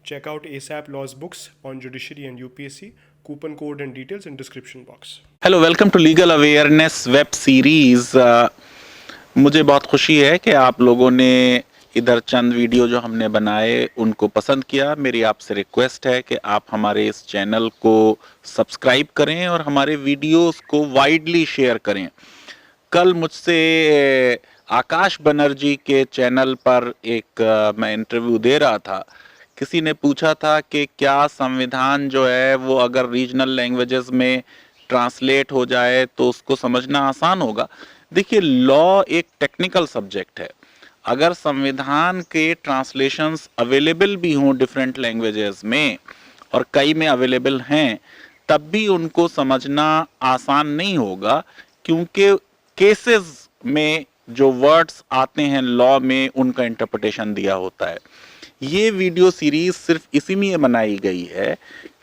Check out ASAP Law's books on judiciary and UPSC. Coupon code and details in description box. Hello, welcome to legal awareness web series. मुझे बहुत खुशी है कि आप लोगों ने इधर चंद वीडियो जो हमने बनाए उनको पसंद किया। मेरी आपसे रिक्वेस्ट है कि आप हमारे इस चैनल को सब्सक्राइब करें और हमारे वीडियोस को वाइडली शेयर करें। कल मुझसे आकाश बनर्जी के चैनल पर मैं इंटरव्यू दे रहा था। किसी ने पूछा था कि क्या संविधान जो है वो अगर रीजनल लैंग्वेजेस में ट्रांसलेट हो जाए तो उसको समझना आसान होगा। देखिए, लॉ एक टेक्निकल सब्जेक्ट है। अगर संविधान के ट्रांसलेशंस अवेलेबल भी हों डिफरेंट लैंग्वेजेस में, और कई में अवेलेबल हैं, तब भी उनको समझना आसान नहीं होगा, क्योंकि केसेस में जो वर्ड्स आते हैं लॉ में उनका इंटरप्रिटेशन दिया होता है। ये वीडियो सीरीज सिर्फ इसी में बनाई गई है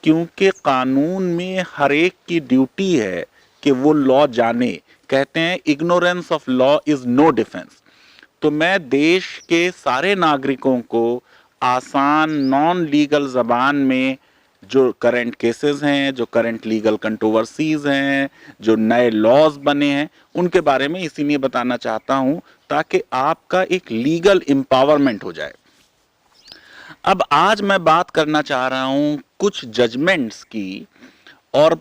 क्योंकि कानून में हर एक की ड्यूटी है कि वो लॉ जाने। कहते हैं ignorance of law is no defence. तो मैं देश के सारे नागरिकों को आसान नॉन लीगल जबान में जो करंट केसेस हैं, जो करंट लीगल कंट्रोवर्सीज हैं, जो नए लॉज बने हैं, उनके बारे में इसी में बताना चाहता हूं ताकि आपका एक लीगल एम्पावरमेंट हो जाए। अब आज मैं बात करना चाह रहा हूं कुछ जजमेंट्स की, और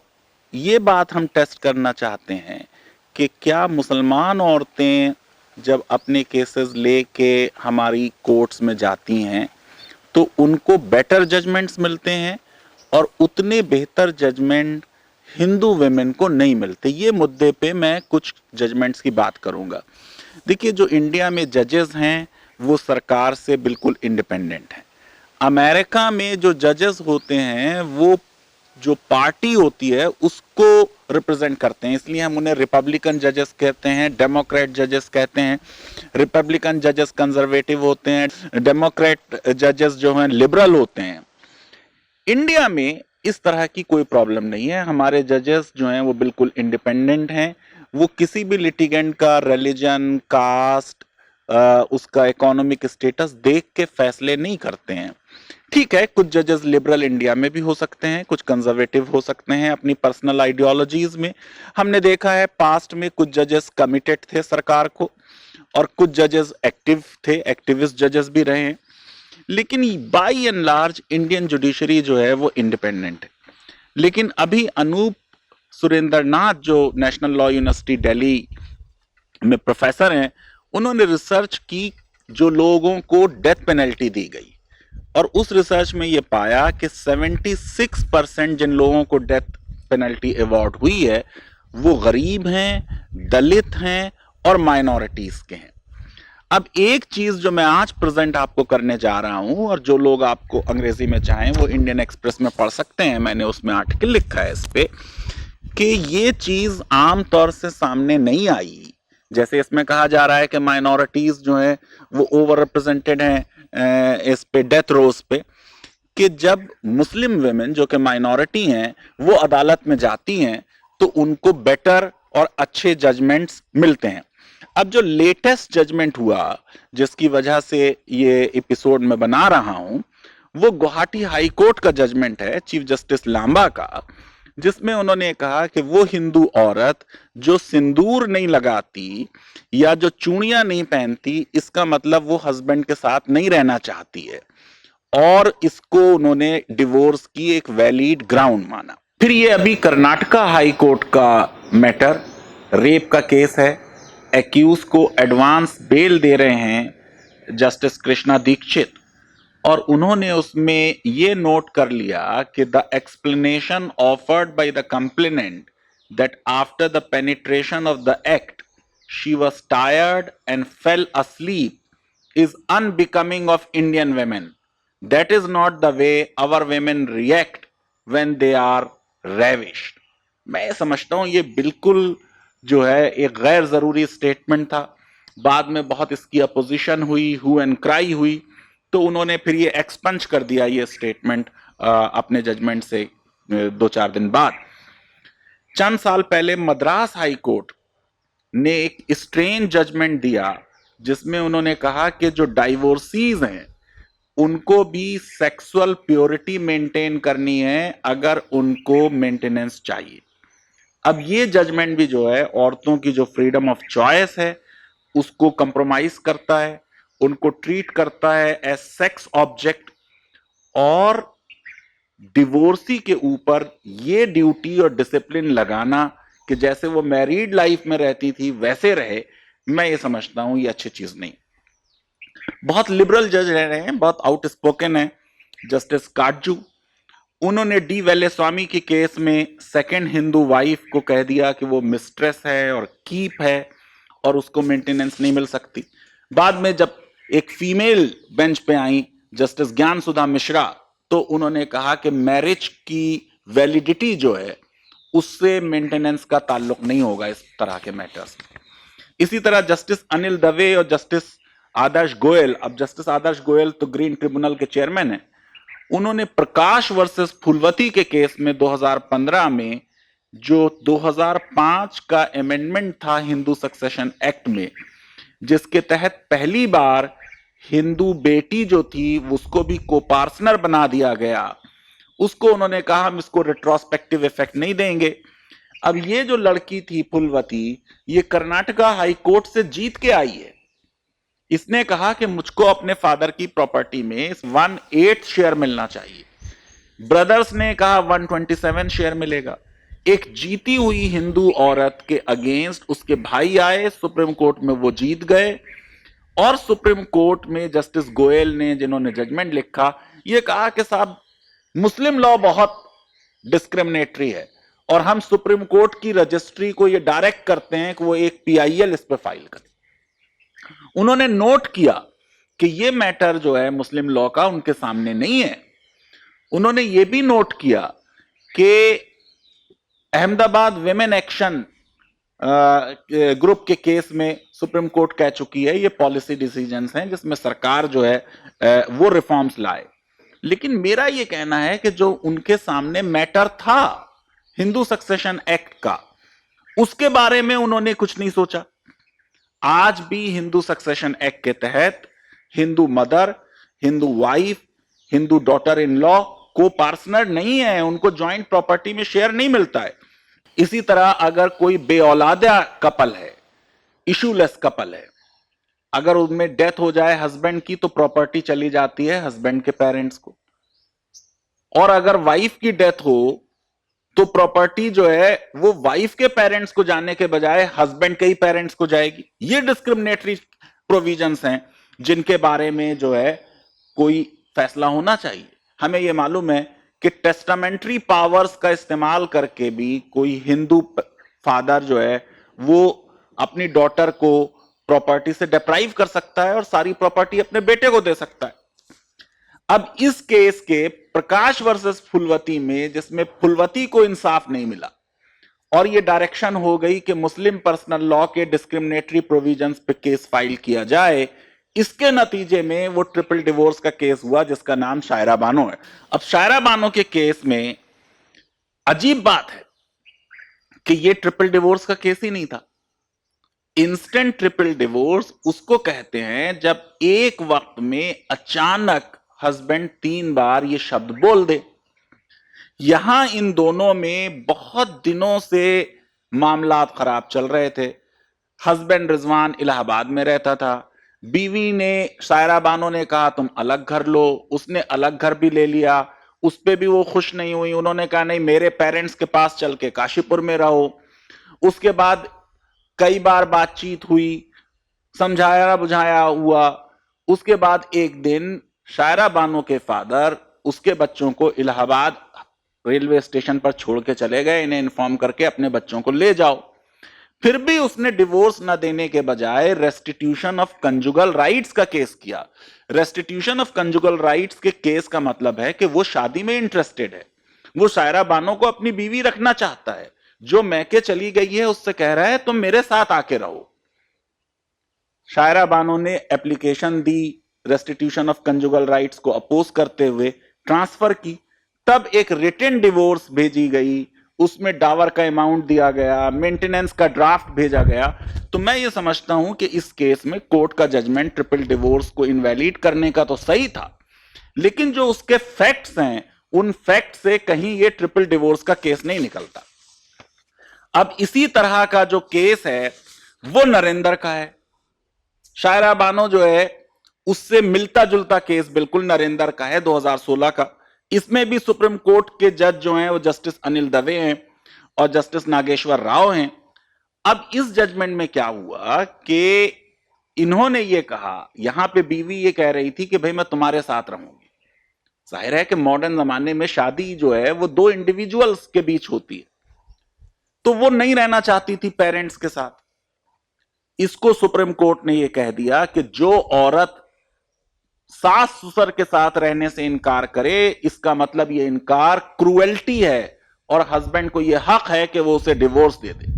ये बात हम टेस्ट करना चाहते हैं कि क्या मुसलमान औरतें जब अपने केसेस लेके हमारी कोर्ट्स में जाती हैं तो उनको बेटर जजमेंट्स मिलते हैं और उतने बेहतर जजमेंट हिंदू वेमेन को नहीं मिलते। ये मुद्दे पे मैं कुछ जजमेंट्स की बात करूंगा। देखिए, जो इंडिया में जजेस हैं वो सरकार से बिल्कुल इंडिपेंडेंट हैं। अमेरिका में जो जजेस होते हैं वो जो पार्टी होती है उसको रिप्रेजेंट करते हैं, इसलिए हम उन्हें रिपब्लिकन जजेस कहते हैं, डेमोक्रेट जजेस कहते हैं। रिपब्लिकन जजेस कंजर्वेटिव होते हैं, डेमोक्रेट जजेस जो हैं लिबरल होते हैं। इंडिया में इस तरह की कोई प्रॉब्लम नहीं है। हमारे जजेस जो हैं वो बिल्कुल इंडिपेंडेंट हैं। वो किसी भी लिटिगेंट का रिलीजन, कास्ट, उसका इकोनॉमिक स्टेटस देख के फैसले नहीं करते हैं। ठीक है, कुछ जजेस लिबरल इंडिया में भी हो सकते हैं, कुछ कंजर्वेटिव हो सकते हैं अपनी पर्सनल आइडियोलॉजीज में। हमने देखा है पास्ट में कुछ जजेस कमिटेड थे सरकार को और कुछ जजेस एक्टिव थे, एक्टिविस्ट जजेस भी रहे हैं। लेकिन by and large Indian judiciary जो है वो इंडिपेंडेंट है। लेकिन अभी अनूप सुरेंद्रनाथ जो नेशनल लॉ यूनिवर्सिटी दिल्ली में प्रोफेसर हैं, उन्होंने रिसर्च की जो लोगों को डेथ पेनल्टी दी गई, और उस रिसर्च में यह पाया कि 76% जिन लोगों को डेथ पेनल्टी अवॉर्ड हुई है वो गरीब हैं, दलित हैं और माइनॉरिटीज के हैं। अब एक चीज जो मैं आज प्रेजेंट आपको करने जा रहा हूं, और जो लोग आपको अंग्रेजी में चाहें वो इंडियन एक्सप्रेस में पढ़ सकते हैं, मैंने उसमें आर्टिकल लिखा है इस पे, कि ये चीज आमतौर से सामने नहीं आई। जैसे इसमें कहा जा रहा है कि माइनॉरिटीज जो है वो ओवर रिप्रेजेंटेड हैं इस पे डेथ रोज पे, कि जब मुस्लिम वेमेन जो कि माइनॉरिटी हैं वो अदालत में जाती हैं तो उनको बेटर और अच्छे जजमेंट्स मिलते हैं। अब जो लेटेस्ट जजमेंट हुआ जिसकी वजह से ये एपिसोड में बना रहा हूं, वो गुवाहाटी हाई कोर्ट का जजमेंट है चीफ जस्टिस लांबा का, जिसमें उन्होंने कहा कि वो हिंदू औरत जो सिंदूर नहीं लगाती या जो चूड़ियां नहीं पहनती, इसका मतलब वो हस्बैंड के साथ नहीं रहना चाहती है, और इसको उन्होंने डिवोर्स की एक वैलिड ग्राउंड माना। फिर ये अभी कर्नाटका हाई कोर्ट का मैटर, रेप का केस है। एक्यूज को एडवांस बेल दे रहे हैं जस्टिस कृष्णा दीक्षित, और उन्होंने उसमें ये नोट कर लिया कि the explanation offered by the complainant that after the penetration of the act she was tired and fail asleep is unbecoming of Indian women. That is not the way our women react when they are ravished. मैं समझता हूं ये बिल्कुल जो है एक गैर जरूरी स्टेटमेंट था। बाद में बहुत इसकी अपोजिशन हुई, हु एंड क्राई हुई, तो उन्होंने फिर ये एक्सपंज कर दिया ये स्टेटमेंट अपने जजमेंट से 2-4 दिन बाद। चंद साल पहले मद्रास हाई कोर्ट ने एक स्ट्रेंज जजमेंट दिया जिसमें उन्होंने कहा कि जो डाइवोर्सीज हैं उनको भी सेक्सुअल प्योरिटी मेंटेन करनी है अगर उनको मेंटेनेंस चाहिए। अब ये जजमेंट भी जो है औरतों की जो फ्रीडम ऑफ चॉइस है उसको कंप्रोमाइज करता है, उनको ट्रीट करता है एज सेक्स ऑब्जेक्ट, और डिवोर्सी के ऊपर ये ड्यूटी और डिसिप्लिन लगाना कि जैसे वो मैरिड लाइफ में रहती थी वैसे रहे, मैं ये समझता हूं ये अच्छी चीज नहीं। बहुत लिबरल जज रह रहे हैं, बहुत आउटस्पोकन है जस्टिस काटजू। उन्होंने डी वेलेस्वामी के केस में सेकंड हिंदू वाइफ को कह दिया कि वो मिस्ट्रेस है और कीप है और उसको मेंटेनेंस नहीं मिल सकती। बाद में जब एक फीमेल बेंच पे आई जस्टिस ज्ञान सुधा मिश्रा, तो उन्होंने कहा कि मैरिज की वैलिडिटी जो है उससे मेंटेनेंस का ताल्लुक नहीं होगा इस तरह के मैटर्स में। इसी तरह जस्टिस अनिल दवे और जस्टिस आदर्श गोयल, अब जस्टिस आदर्श गोयल तो ग्रीन ट्रिब्यूनल के चेयरमैन है, उन्होंने प्रकाश वर्सेस फुलवती के केस में 2015 में जो 2005 का अमेंडमेंट था हिंदू सक्सेशन एक्ट में, जिसके तहत पहली बार हिंदू बेटी जो थी उसको भी कोपार्सनर बना दिया गया, उसको उन्होंने कहा हम इसको रेट्रोस्पेक्टिव इफेक्ट नहीं देंगे। अब ये जो लड़की थी फुलवती, ये कर्नाटका हाई कोर्ट से जीत के आई है। इसने कहा कि मुझको अपने फादर की प्रॉपर्टी में 1/8 शेयर मिलना चाहिए। ब्रदर्स ने कहा 127 शेयर मिलेगा। एक जीती हुई हिंदू औरत के अगेंस्ट उसके भाई आए, सुप्रीम कोर्ट में वो जीत गए, और सुप्रीम कोर्ट में जस्टिस गोयल ने, जिन्होंने जजमेंट लिखा, ये कहा कि साहब मुस्लिम लॉ बहुत डिस्क्रिमिनेटरी है और हम सुप्रीम कोर्ट की रजिस्ट्री को ये डायरेक्ट करते हैं कि वो एक PIL इस पे फाइल करे। उन्होंने नोट किया कि ये मैटर जो है मुस्लिम लॉ का उनके सामने नहीं है। उन्होंने ये भी नोट किया कि अहमदाबाद विमेन एक्शन ग्रुप के केस में सुप्रीम कोर्ट कह चुकी है ये पॉलिसी डिसीजंस हैं जिसमें सरकार जो है वो रिफॉर्म्स लाए। लेकिन मेरा ये कहना है कि जो उनके सामने मैटर था हिंदू सक्सेशन एक्ट का, उसके बारे में उन्होंने कुछ नहीं सोचा। आज भी हिंदू सक्सेशन एक्ट के तहत Hindu mother, Hindu wife, Hindu daughter in law को पार्टनर नहीं है, उनको ज्वाइंट प्रॉपर्टी में शेयर नहीं मिलता है। इसी तरह अगर कोई बेऔलादा कपल है, इशूलेस कपल है, अगर उनमें डेथ हो जाए हस्बैंड की, तो प्रॉपर्टी चली जाती है हस्बैंड के पेरेंट्स को, और अगर वाइफ की डेथ हो तो प्रॉपर्टी जो है वो वाइफ के पेरेंट्स को जाने के बजाय हस्बैंड के ही पेरेंट्स को जाएगी। ये डिस्क्रिमिनेटरी प्रोविजंस हैं जिनके बारे में जो है कोई फैसला होना चाहिए। हमें यह मालूम है कि टेस्टामेंट्री पावर्स का इस्तेमाल करके भी कोई हिंदू फादर जो है वो अपनी डॉटर को प्रॉपर्टी से डिप्राइव कर सकता है और सारी प्रॉपर्टी अपने बेटे को दे सकता है। अब इस केस के प्रकाश वर्सेस फुलवती में, जिसमें फुलवती को इंसाफ नहीं मिला और यह डायरेक्शन हो गई कि मुस्लिम पर्सनल लॉ के डिस्क्रिमिनेटरी प्रोविजंस पे केस फाइल किया जाए, इसके नतीजे में वो ट्रिपल डिवोर्स का केस हुआ जिसका नाम शायरा बानो है। अब शायरा बानो के केस में अजीब बात है कि ये ट्रिपल डिवोर्स का केस ही नहीं था। इंस्टेंट ट्रिपल डिवोर्स उसको कहते हैं जब एक वक्त में अचानक हस्बैंड 3 बार ये शब्द बोल दे। यहां इन दोनों में बहुत दिनों से मामलात खराब चल रहे थे। हस्बैंड रिजवान इलाहाबाद में रहता था, बीवी ने शायरा बानो ने कहा तुम अलग घर लो, उसने अलग घर भी ले लिया, उस पे भी वो खुश नहीं हुई, उन्होंने कहा नहीं मेरे पेरेंट्स के पास चल के काशीपुर में रहो। उसके बाद कई बार बातचीत हुई, समझाया बुझाया हुआ। उसके बाद एक दिन शायरा बानो के फादर उसके बच्चों को इलाहाबाद रेलवे स्टेशन पर छोड़ के चले गए, इन्हें इन्फॉर्म करके अपने बच्चों को ले जाओ। फिर भी उसने डिवोर्स न देने के बजाय रेस्टिट्यूशन ऑफ कंजुगल राइट्स का केस किया। रेस्टिट्यूशन ऑफ कंजुगल राइट्स के केस का मतलब है कि वो शादी में इंटरेस्टेड है, वो शायरा बानो को अपनी बीवी रखना चाहता है, जो मैके चली गई है उससे कह रहा है तुम मेरे साथ आके रहो। शायरा बानो ने application the, restitution of conjugal rights को अपोज करते हुए ट्रांसफर की। तब एक रिटन डिवोर्स भेजी गई, उसमें डावर का अमाउंट दिया गया, मेंटेनेंस का ड्राफ्ट भेजा गया। तो मैं ये समझता हूं कि इस केस में कोर्ट का जजमेंट ट्रिपल डिवोर्स को इनवैलिड करने का तो सही था, लेकिन जो उसके फैक्ट्स हैं, उन फैक्ट से कहीं ये ट्रिपल डिवोर्स का केस नहीं निकलता। अब इसी तरह का जो केस है वो नरेंद्र का है। शायरा बानो जो है उससे मिलता जुलता केस बिल्कुल नरेंद्र का है, 2016 का। इसमें भी सुप्रीम कोर्ट के जज जो हैं वो जस्टिस अनिल दवे हैं और जस्टिस नागेश्वर राव हैं। अब इस जजमेंट में क्या हुआ कि इन्होंने ये कहा, यहां पे बीवी ये कह रही थी कि भाई मैं तुम्हारे साथ रहूंगी। जाहिर है कि मॉडर्न जमाने में शादी जो है वो दो इंडिविजुअल्स के बीच होती है, तो वो नहीं रहना चाहती थी पेरेंट्स के साथ। इसको सुप्रीम कोर्ट ने यह कह दिया कि जो औरत सास ससुर के साथ रहने से इनकार करे, इसका मतलब यह इनकार क्रूएल्टी है और हस्बैंड को यह हक है कि वो उसे डिवोर्स दे दे।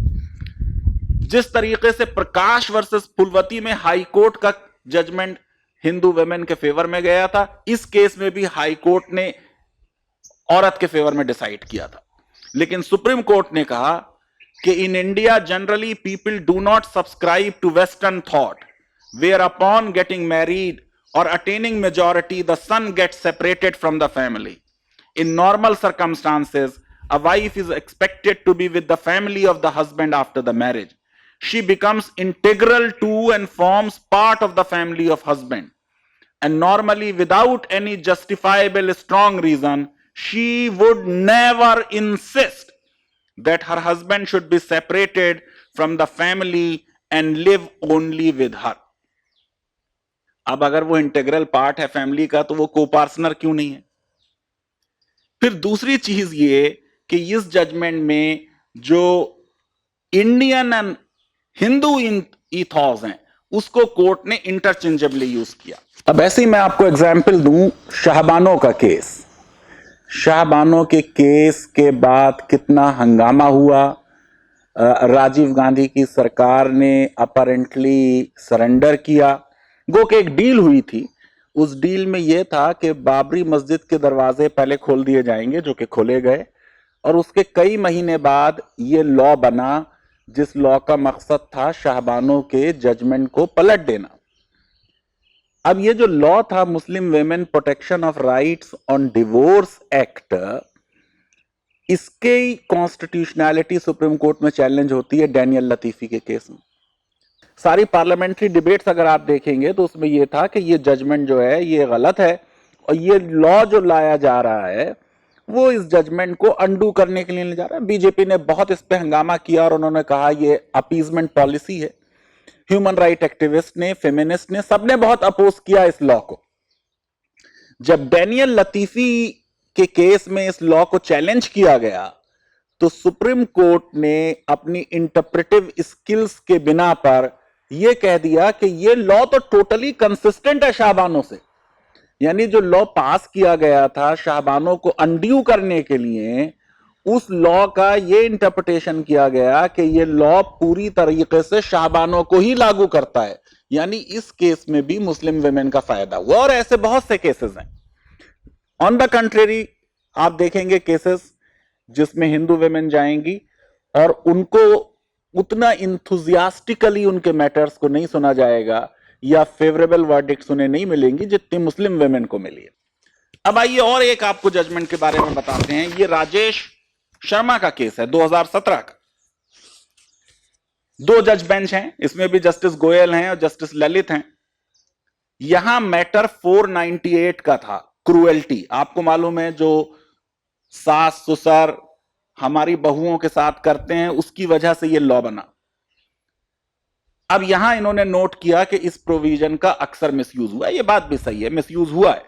जिस तरीके से प्रकाश वर्सेस फुलवती में हाई कोर्ट का जजमेंट हिंदू वेमेन के फेवर में गया था, इस केस में भी हाई कोर्ट ने औरत के फेवर में डिसाइड किया था। लेकिन सुप्रीम कोर्ट ने कहा कि in India generally people do not subscribe to western thought where upon getting married or attaining majority, the son gets separated from the family. In normal circumstances, a wife is expected to be with the family of the husband after the marriage. She becomes integral to and forms part of the family of husband. And normally, without any justifiable strong reason, she would never insist that her husband should be separated from the family and live only with her. अब अगर वो integral part है family का, तो वो को partner क्यों नहीं है? फिर दूसरी चीज ये कि इस जजमेंट में जो इंडियन एंड हिंदू ईथॉस हैं उसको कोर्ट ने इंटरचेंजेबली यूज किया। अब ऐसे ही मैं आपको एग्जाम्पल दूं, शाहबानो का केस। शाहबानो के केस के बाद कितना हंगामा हुआ। राजीव गांधी की सरकार ने अपरेंटली सरेंडर किया। गो के एक डील हुई थी, उस डील में यह था कि बाबरी मस्जिद के दरवाजे पहले खोल दिए जाएंगे, जो कि खोले गए, और उसके कई महीने बाद ये लॉ बना जिस लॉ का मकसद था शाहबानो के जजमेंट को पलट देना। अब ये जो लॉ था Muslim women protection of rights on divorce act, इसके कॉन्स्टिट्यूशनैलिटी सुप्रीम कोर्ट में चैलेंज होती है डैनियल लतीफी के केस में। सारी पार्लियामेंट्री डिबेट्स अगर आप देखेंगे तो उसमें यह था कि ये जजमेंट जो है ये गलत है और ये लॉ जो लाया जा रहा है वो इस जजमेंट को अंडू करने के लिए ले जा रहा है। बीजेपी ने बहुत इस पे हंगामा किया और उन्होंने कहा ये अपीजमेंट पॉलिसी है। ह्यूमन राइट एक्टिविस्ट ने, फेमिनिस्ट ने, सबने बहुत अपोज किया इस लॉ को। जब डैनियल लतीफी के केस में इस लॉ को चैलेंज किया गया तो सुप्रीम कोर्ट ने अपनी इंटरप्रेटिव स्किल्स के बिना पर यह कह दिया कि यह लॉ तो टोटली कंसिस्टेंट है शाहबानो से। यानी जो लॉ पास किया गया था शाहबानो को अनड्यू करने के लिए, उस लॉ का यह इंटरप्रिटेशन किया गया कि यह लॉ पूरी तरीके से शाहबानो को ही लागू करता है। यानी इस केस में भी मुस्लिम वुमेन का फायदा हुआ और ऐसे बहुत से केसेस हैं। ऑन द कंट्रेरी आप देखेंगे केसेस जिसमें हिंदू वुमेन जाएंगी और उनको उतना इंथुजियास्टिकली उनके मैटर्स को नहीं सुना जाएगा या फेवरेबल वर्डिक्ट्स उन्हें नहीं मिलेंगी जितनी मुस्लिम वुमेन को मिली है। अब आइए और एक आपको जजमेंट के बारे में बताते हैं। ये राजेश शर्मा का केस है 2017 का। 2 जज बेंच हैं, इसमें भी जस्टिस गोयल हैं और जस्टिस ललित हैं। यहां मैटर 498 का था, क्रूएल्टी। आपको मालूम है जो सास ससुर हमारी बहुओं के साथ करते हैं उसकी वजह से यह लॉ बना। अब यहां इन्होंने नोट किया कि इस प्रोविजन का अक्सर मिसयूज हुआ है। यह बात भी सही है, मिसयूज हुआ है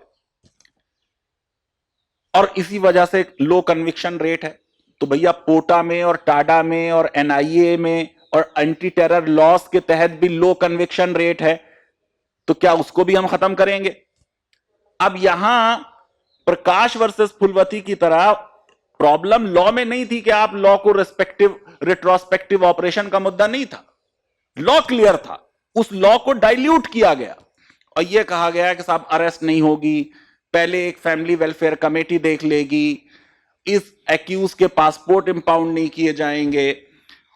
और इसी वजह से लो कन्विक्शन रेट है। तो भैया पोटा में और टाडा में और एनआईए में और एंटी टेरर लॉस के तहत भी लो कन्विक्शन रेट है, तो क्या उसको भी हम खत्म करेंगे? अब यहां प्रकाश वर्सेस फुलवती की तरह प्रॉब्लम लॉ में नहीं थी कि आप लॉ को रिट्रोस्पेक्टिव ऑपरेशन का मुद्दा नहीं था। लॉ क्लियर था, उस लॉ को डाइल्यूट किया गया और यह कहा गया कि साहब अरेस्ट नहीं होगी, पहले एक फैमिली वेलफेयर कमेटी देख लेगी, इस एक्यूज के पासपोर्ट इंपाउंड नहीं किए जाएंगे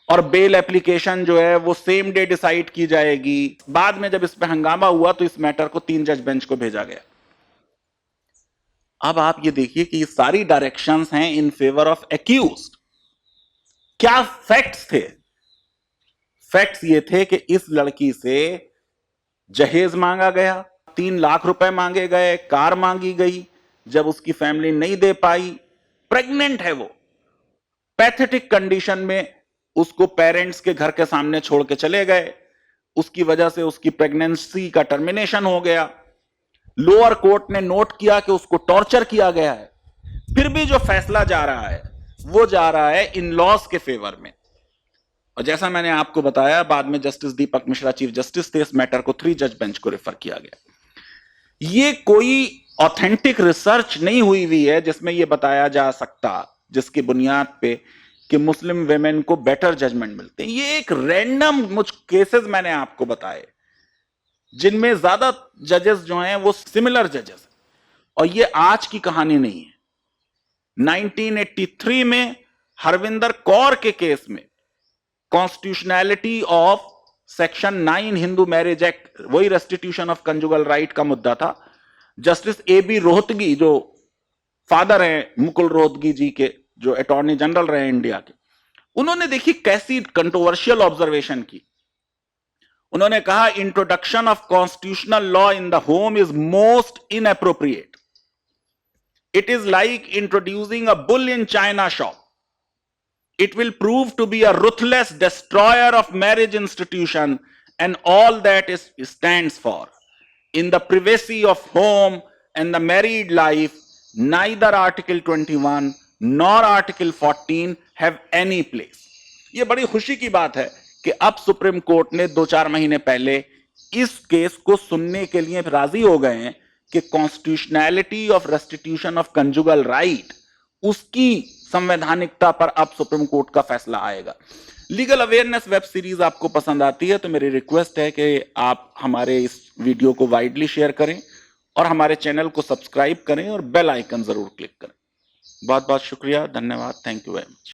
और बेल एप्लीकेशन जो है वो सेम डे डिसाइड की जाएगी। बाद में जब इस पे हंगामा हुआ तो इस मैटर को 3 जज बेंच को भेजा गया। अब आप ये देखिए कि ये सारी डायरेक्शंस हैं इन फेवर ऑफ एक्यूज्ड। क्या फैक्ट्स थे? फैक्ट्स ये थे कि इस लड़की से जहेज मांगा गया, 3 लाख रुपए मांगे गए, कार मांगी गई, जब उसकी फैमिली नहीं दे पाई, प्रेग्नेंट है वो, पैथेटिक कंडीशन में उसको पेरेंट्स के घर के सामने छोड़ के चले गए, उसकी वजह से उसकी प्रेगनेंसी का टर्मिनेशन हो गया। लोअर कोर्ट ने नोट किया कि उसको टॉर्चर किया गया है, फिर भी जो फैसला जा रहा है वो जा रहा है इन लॉज के फेवर में। और जैसा मैंने आपको बताया, बाद में जस्टिस दीपक मिश्रा चीफ जस्टिस थे, इस मैटर को 3 जज बेंच को रेफर किया गया। ये कोई ऑथेंटिक रिसर्च नहीं हुई है जिसमें यह बताया जा सकता, जिसकी बुनियाद पे कि मुस्लिम वेमेन को बेटर जजमेंट मिलते हैं। ये एक रैंडम कुछ केसेस मैंने आपको बताए जिनमें ज्यादा जजेस जो हैं वो सिमिलर जजेस, और ये आज की कहानी नहीं है। 1983 में हरविंदर कौर के केस में constitutionality of section 9 Hindu marriage act, वही रेस्टिट्यूशन ऑफ कंजुगल राइट का मुद्दा था। Justice A.B. रोहतगी, जो फादर हैं मुकुल रोहतगी जी के, जो अटॉर्नी जनरल रहे इंडिया के, उन्होंने देखी कैसी कंट्रोवर्शियल ऑब्जर्वेशन की। उन्होंने कहा introduction of constitutional law in the home is most inappropriate. It is like introducing a bull in China shop. It will prove to be a ruthless destroyer of marriage institution and all that it stands for. In the privacy of home and the married life, neither Article 21 nor Article 14 have any place. ये बड़ी खुशी की बात है कि अब supreme court ने 2-4 महीने पहले इस केस को सुनने के लिए राजी हो गए हैं कि constitutionality of restitution of conjugal right, उसकी संवैधानिकता पर अब सुप्रीम कोर्ट का फैसला आएगा। लीगल अवेयरनेस वेब सीरीज आपको पसंद आती है तो मेरी रिक्वेस्ट है कि आप हमारे इस वीडियो को वाइडली शेयर करें और हमारे चैनल को सब्सक्राइब करें और बेल आइकन जरूर क्लिक करें। बहुत बहुत शुक्रिया, धन्यवाद, थैंक यू वेरी मच।